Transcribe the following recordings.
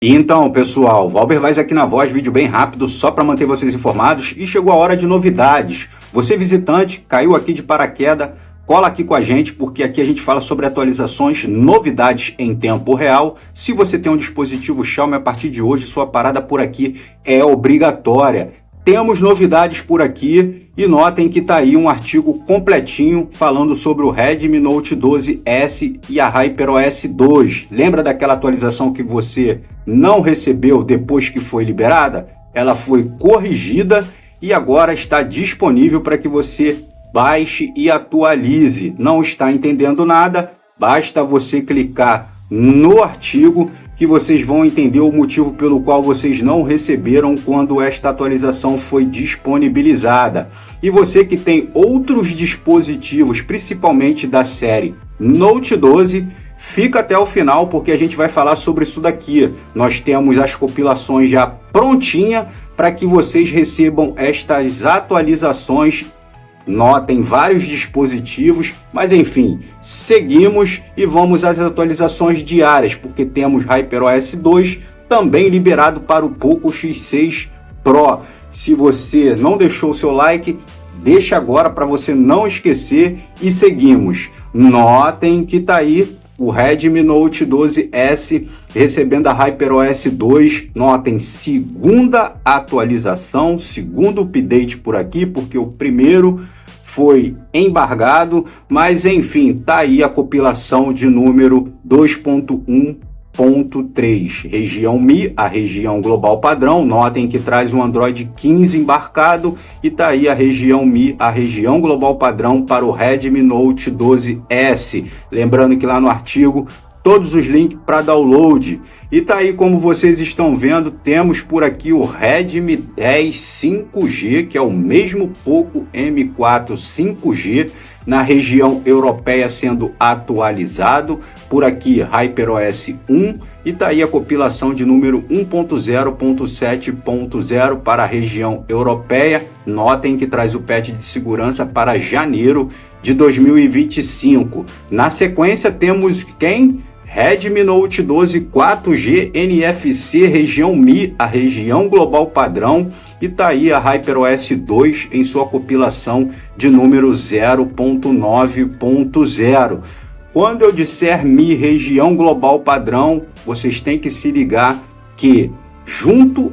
Então, pessoal, Valber Vaz aqui na voz, vídeo bem rápido, só para manter vocês informados, e chegou a hora de novidades. Você visitante, caiu aqui de paraquedas, cola aqui com a gente, porque aqui a gente fala sobre atualizações, novidades em tempo real. Se você tem um dispositivo Xiaomi, a partir de hoje, sua parada por aqui é obrigatória. Temos novidades por aqui e notem que tá aí um artigo completinho falando sobre o Redmi Note 12S e a HyperOS 2. Lembra daquela atualização que você não recebeu depois que foi liberada? Ela foi corrigida e agora está disponível para que você baixe e atualize. Não está entendendo nada? Basta você clicar no artigo que vocês vão entender o motivo pelo qual vocês não receberam quando esta atualização foi disponibilizada. E você que tem outros dispositivos, principalmente da série Note 12, fica até o final porque a gente vai falar sobre isso daqui. Nós temos as compilações já prontinha para que vocês recebam estas atualizações. Notem vários dispositivos, mas enfim, seguimos e vamos às atualizações diárias, porque temos HyperOS 2 também liberado para o Poco X6 Pro. Se você não deixou o seu like, deixa agora para você não esquecer e seguimos. Notem que tá aí o Redmi Note 12S recebendo a HyperOS 2, notem, segunda atualização, segundo update por aqui, porque o primeiro foi embargado, mas enfim, tá aí a compilação de número 2.1.3, região Mi, a região global padrão, notem que traz um Android 15 embarcado e tá aí a região Mi, a região global padrão para o Redmi Note 12S. Lembrando que lá no artigo todos os links para download. E tá aí, como vocês estão vendo, temos por aqui o Redmi 10 5G, que é o mesmo Poco M4 5G, na região europeia sendo atualizado. Por aqui, HyperOS 1, e tá aí a compilação de número 1.0.7.0 para a região europeia. Notem que traz o patch de segurança para janeiro de 2025. Na sequência, temos quem? Redmi Note 12 4G NFC região Mi, a região global padrão, e tá aí a HyperOS 2 em sua compilação de número 0.9.0. Quando eu disser Mi, região global padrão, vocês têm que se ligar que junto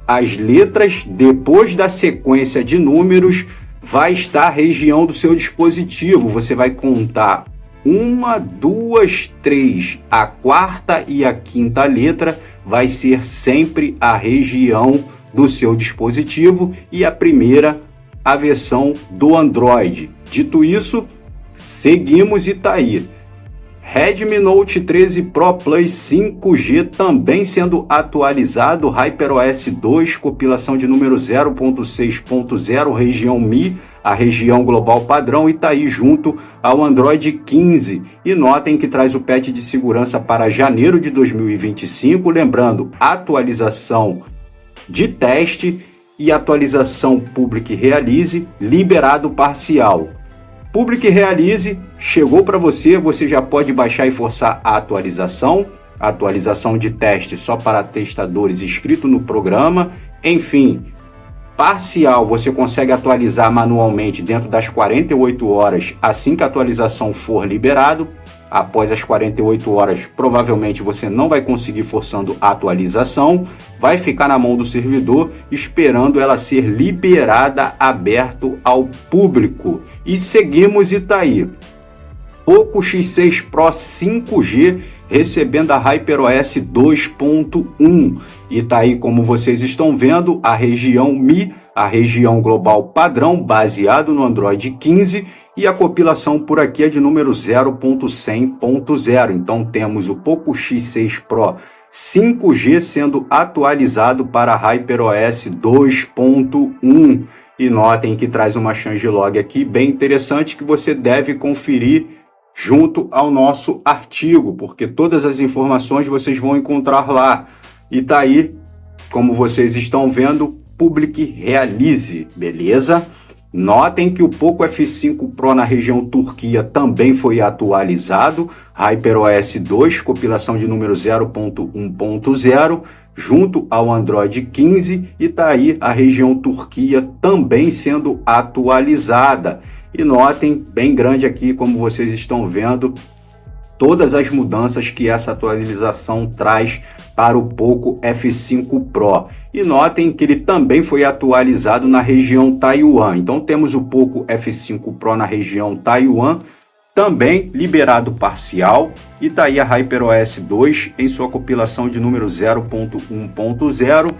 às letras, depois da sequência de números, vai estar a região do seu dispositivo. Você vai contar 1, 2, 3, a quarta e a quinta letra vai ser sempre a região do seu dispositivo e a primeira a versão do Android. Dito isso, seguimos e tá aí. Redmi Note 13 Pro Plus 5G também sendo atualizado, HyperOS 2, compilação de número 0.6.0, região Mi, a região global padrão, e tá aí junto ao Android 15. E notem que traz o patch de segurança para janeiro de 2025, lembrando, atualização de teste e atualização Public Release, liberado parcial. Public Release chegou para você, você já pode baixar e forçar a atualização de teste só para testadores inscritos no programa. Enfim, parcial você consegue atualizar manualmente dentro das 48 horas assim que a atualização for liberado. Após as 48 horas, provavelmente você não vai conseguir forçando a atualização, vai ficar na mão do servidor esperando ela ser liberada, aberto ao público. E seguimos e tá aí. Poco X6 Pro 5G recebendo a HyperOS 2.1 e tá aí, como vocês estão vendo, a região Mi, a região global padrão, baseado no Android 15, e a compilação por aqui é de número 0.100.0. Então temos o Poco X6 Pro 5G sendo atualizado para a HyperOS 2.1. E notem que traz uma changelog aqui bem interessante que você deve conferir junto ao nosso artigo, porque todas as informações vocês vão encontrar lá. E tá aí, como vocês estão vendo, Public Release, beleza? Notem que o Poco F5 Pro na região Turquia também foi atualizado, HyperOS 2, compilação de número 0.1.0, junto ao Android 15, e tá aí a região Turquia também sendo atualizada. E notem, bem grande aqui, como vocês estão vendo, todas as mudanças que essa atualização traz para o Poco F5 Pro. E notem que ele também foi atualizado na região Taiwan. Então temos o Poco F5 Pro na região Taiwan, também liberado parcial, e tá aí a HyperOS 2 em sua compilação de número 0.1.0,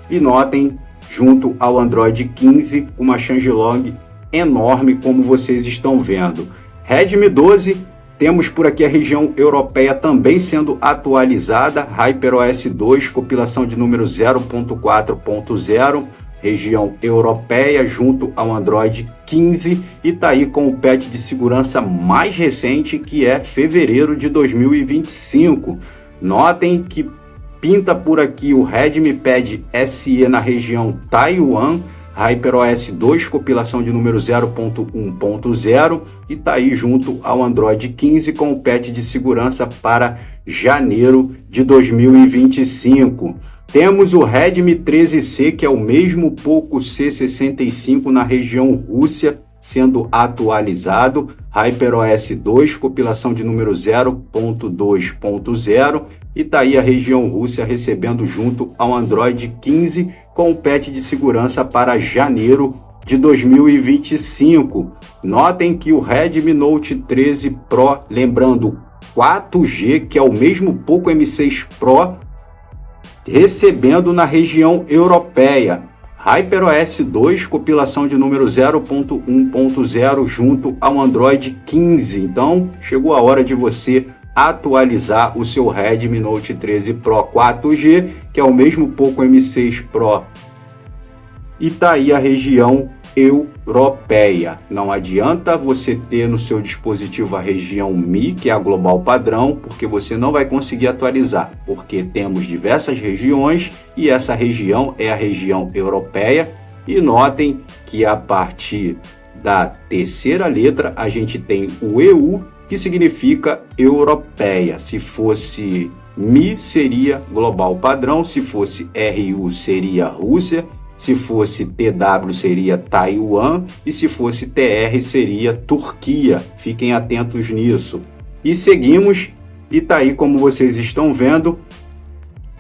e notem, junto ao Android 15, uma changelog enorme, como vocês estão vendo. Redmi 12, temos por aqui a região europeia também sendo atualizada, HyperOS 2, compilação de número 0.4.0, região europeia, junto ao Android 15, e tá aí com o patch de segurança mais recente, que é fevereiro de 2025. Notem que pinta por aqui o Redmi Pad SE na região Taiwan, HyperOS 2, compilação de número 0.1.0, e tá aí junto ao Android 15 com o patch de segurança para janeiro de 2025. Temos o Redmi 13C, que é o mesmo Poco C65 na região Rússia, sendo atualizado, HyperOS 2, compilação de número 0.2.0, e tá aí a região Rússia recebendo junto ao Android 15 com o patch de segurança para janeiro de 2025. Notem que o Redmi Note 13 Pro, lembrando 4G, que é o mesmo Poco M6 Pro, recebendo na região europeia. HyperOS 2, compilação de número 0.1.0 junto ao Android 15. Então, chegou a hora de você atualizar o seu Redmi Note 13 Pro 4G, que é o mesmo Poco M6 Pro. E tá aí a região europeia. Não adianta você ter no seu dispositivo a região Mi, que é a global padrão, porque você não vai conseguir atualizar, porque temos diversas regiões e essa região é a região europeia. E notem que a partir da terceira letra a gente tem o EU, que significa europeia. Se fosse Mi, seria global padrão, se fosse RU, seria Rússia, se fosse TW, seria Taiwan, e se fosse TR, seria Turquia. Fiquem atentos nisso. E seguimos, e tá aí, como vocês estão vendo,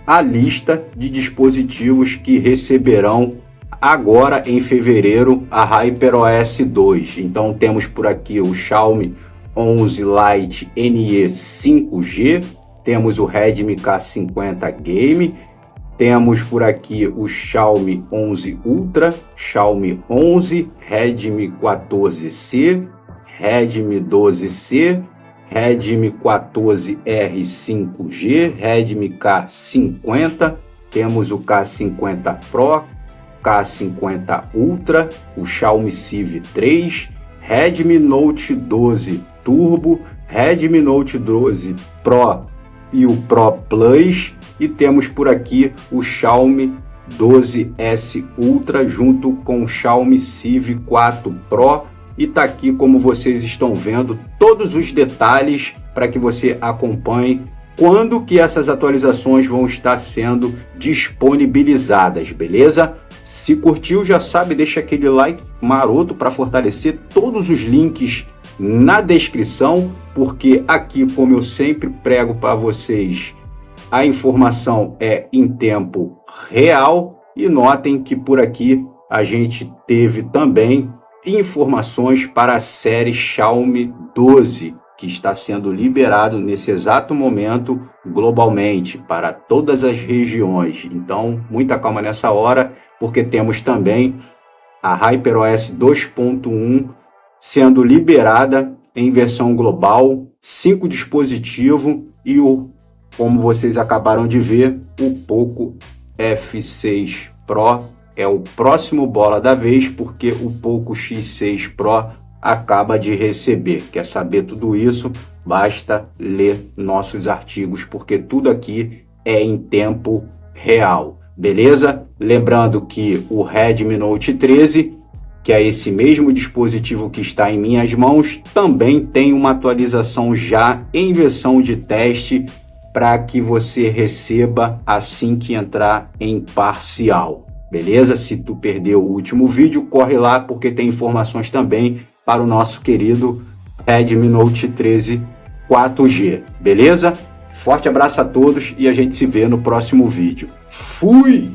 a lista de dispositivos que receberão agora em fevereiro a HyperOS 2. Então temos por aqui o Xiaomi 11 Lite NE 5G, temos o Redmi K50 Game, temos por aqui o Xiaomi 11 Ultra, Xiaomi 11, Redmi 14C, Redmi 12C, Redmi 14R 5G, Redmi K50, temos o K50 Pro, K50 Ultra, o Xiaomi Civ 3, Redmi Note 12 Turbo, Redmi Note 12 Pro e o Pro Plus, e temos por aqui o Xiaomi 12S Ultra junto com o Xiaomi Civ 4 Pro, e tá aqui, como vocês estão vendo, todos os detalhes para que você acompanhe quando que essas atualizações vão estar sendo disponibilizadas, beleza? Se curtiu, já sabe, deixa aquele like maroto para fortalecer. Todos os links na descrição, porque aqui, como eu sempre prego para vocês, a informação é em tempo real. E notem que por aqui a gente teve também informações para a série Xiaomi 12, que está sendo liberado nesse exato momento globalmente para todas as regiões. Então, muita calma nessa hora, porque temos também a HyperOS 2.1 sendo liberada em versão global, 5 dispositivos, e como vocês acabaram de ver, o Poco F6 Pro é o próximo bola da vez, porque o Poco X6 Pro acaba de receber. Quer saber tudo isso? Basta ler nossos artigos, porque tudo aqui é em tempo real, beleza? Lembrando que o Redmi Note 13 que é esse mesmo dispositivo que está em minhas mãos, também tem uma atualização já em versão de teste para que você receba assim que entrar em parcial. Beleza? Se tu perdeu o último vídeo, corre lá porque tem informações também para o nosso querido Redmi Note 13 4G. Beleza? Forte abraço a todos e a gente se vê no próximo vídeo. Fui!